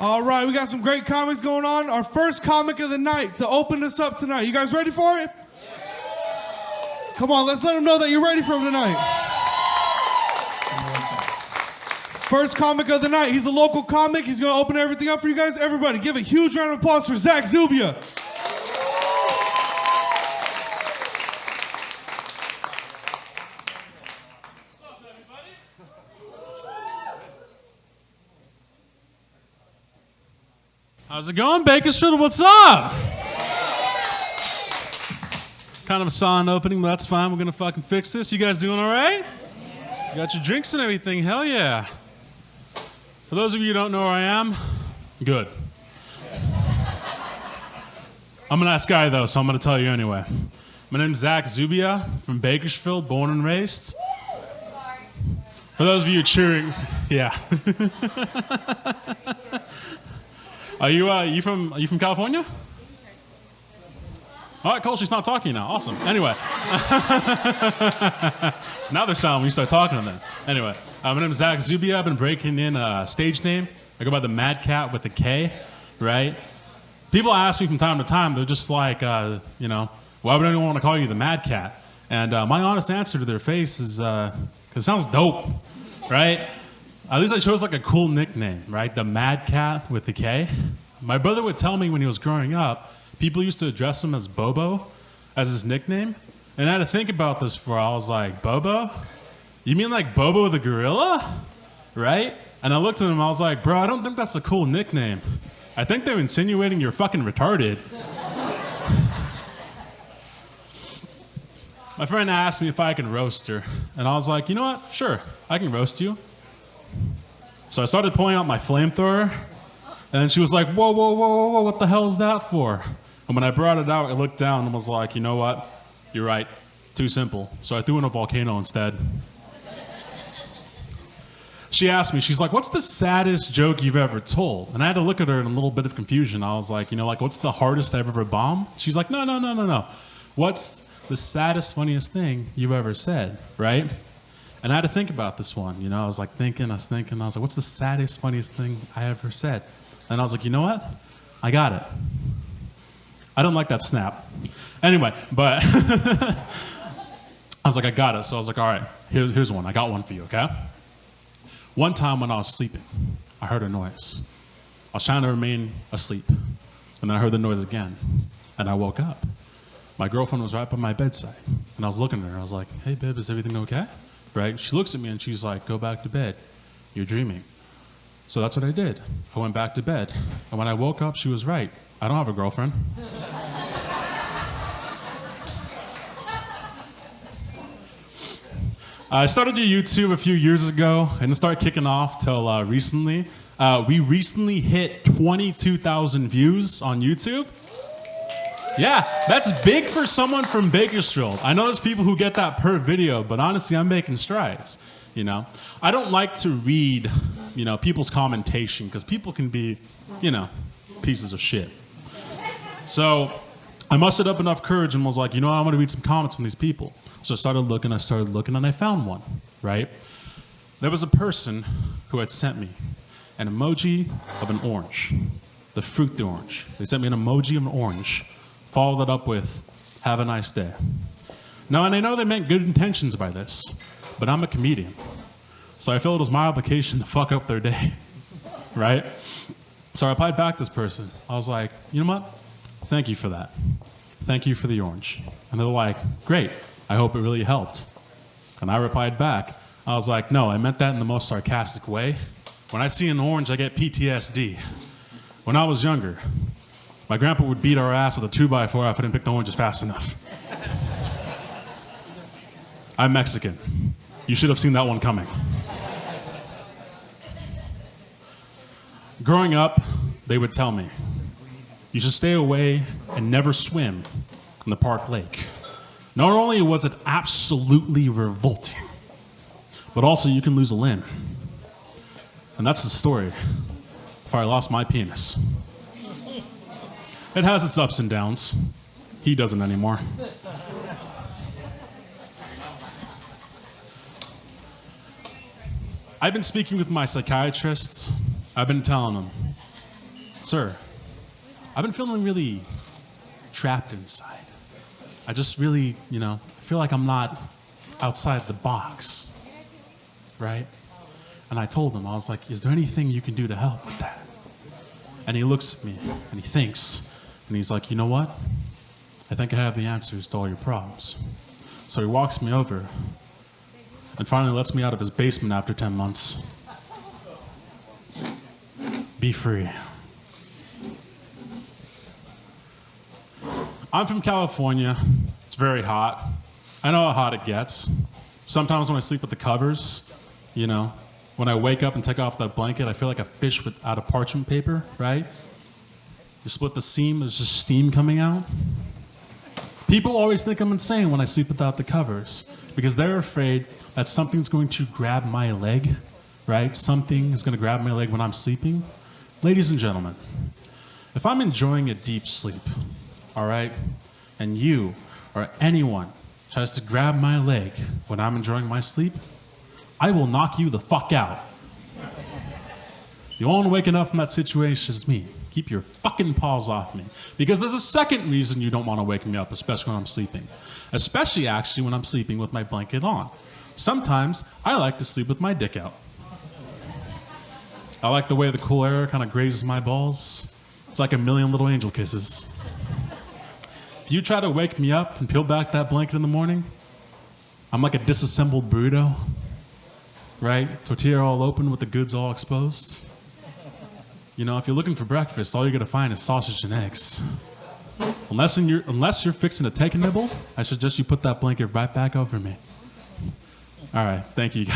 All right, we got some great comics going on. Our first comic of the night to open us up tonight. You guys ready for it? Come on, let's let them know that you're ready for him tonight. First comic of the night. He's a local comic. He's going to open everything up for you guys. Everybody, give a huge round of applause for Zach Zubia. How's it going, Bakersfield? What's up? Kind of a silent opening, but that's fine. We're gonna fucking fix this. You guys doing all right? You got your drinks and everything? Hell yeah. For those of you who don't know where I am, good. I'm a nice guy though, so I'm gonna tell you anyway. My name's Zach Zubia from Bakersfield, born and raised. For those of you cheering, yeah. Are you from California? All right, cool. She's not talking now. Awesome. Anyway. Now they're silent when you start talking to them. Anyway, my name is Zach Zubia. I've been breaking in a stage name. I go by the Mad Cat with a K, right? People ask me from time to time, they're just like, why would anyone want to call you the Mad Cat? And my honest answer to their face is, because it sounds dope, right? At least I chose like a cool nickname, right? The Mad Cat with a K. My brother would tell me when he was growing up, people used to address him as Bobo, as his nickname. And I had to think about this for a while. I was like, Bobo? You mean like Bobo the gorilla? Right? And I looked at him, I was like, bro, I don't think that's a cool nickname. I think they're insinuating you're fucking retarded. My friend asked me if I can roast her. And I was like, you know what? Sure, I can roast you. So I started pulling out my flamethrower, and she was like, whoa, whoa, whoa, whoa, whoa, what the hell is that for? And when I brought it out, I looked down and was like, you know what? You're right. Too simple. So I threw in a volcano instead. She asked me, she's like, what's the saddest joke you've ever told? And I had to look at her in a little bit of confusion. I was like, what's the hardest I've ever bombed? She's like, no. What's the saddest, funniest thing you've ever said, right? And I had to think about this one, I was thinking, I was like, what's the saddest, funniest thing I ever said? And I was like, you know what? I got it. I don't like that snap. Anyway, but I was like, I got it. So I was like, all right, here's one. I got one for you, okay? One time when I was sleeping, I heard a noise. I was trying to remain asleep. And then I heard the noise again. And I woke up. My girlfriend was right by my bedside. And I was looking at her. I was like, hey, babe, is everything okay? Right? She looks at me and she's like, go back to bed. You're dreaming. So that's what I did. I went back to bed. And when I woke up, she was right. I don't have a girlfriend. I started YouTube a few years ago and didn't start kicking off till recently. We recently hit 22,000 views on YouTube. Yeah, that's big for someone from Bakersfield. I know there's people who get that per video, but honestly, I'm making strides, I don't like to read, people's commentation, because people can be, pieces of shit. So I mustered up enough courage and was like, I'm going to read some comments from these people. So I started looking, and I found one, right? There was a person who had sent me an emoji of an orange, the fruit the orange. They sent me an emoji of an orange. Followed it up with, have a nice day. Now, and I know they meant good intentions by this, but I'm a comedian. So I felt it was my obligation to fuck up their day, right? So I replied back to this person. I was like, you know what? Thank you for that. Thank you for the orange. And they're like, great. I hope it really helped. And I replied back. I was like, no, I meant that in the most sarcastic way. When I see an orange, I get PTSD. When I was younger, my grandpa would beat our ass with a 2x4 if I didn't pick the oranges fast enough. I'm Mexican. You should have seen that one coming. Growing up, they would tell me, you should stay away and never swim in the park lake. Not only was it absolutely revolting, but also you can lose a limb. And that's the story if I lost my penis. It has its ups and downs. He doesn't anymore. I've been speaking with my psychiatrists. I've been telling them, Sir, I've been feeling really trapped inside. I just really, feel like I'm not outside the box, right? And I told him, I was like, is there anything you can do to help with that? And he looks at me and he thinks, and he's like, you know what? I think I have the answers to all your problems. So he walks me over and finally lets me out of his basement after 10 months. Be free. I'm from California. It's very hot. I know how hot it gets. Sometimes when I sleep with the covers, when I wake up and take off that blanket, I feel like a fish out of parchment paper, right? You split the seam, there's just steam coming out. People always think I'm insane when I sleep without the covers because they're afraid that something's going to grab my leg, right? Something is going to grab my leg when I'm sleeping. Ladies and gentlemen, if I'm enjoying a deep sleep, all right, and you or anyone tries to grab my leg when I'm enjoying my sleep, I will knock you the fuck out. The only one waking up from that situation is me. Keep your fucking paws off me. Because there's a second reason you don't want to wake me up, especially when I'm sleeping. Especially, actually, when I'm sleeping with my blanket on. Sometimes, I like to sleep with my dick out. I like the way the cool air kind of grazes my balls. It's like a million little angel kisses. If you try to wake me up and peel back that blanket in the morning, I'm like a disassembled burrito, right? Tortilla all open with the goods all exposed. If you're looking for breakfast, all you're gonna find is sausage and eggs. Unless you're fixing to take a nibble, I suggest you put that blanket right back over me. All right, thank you guys.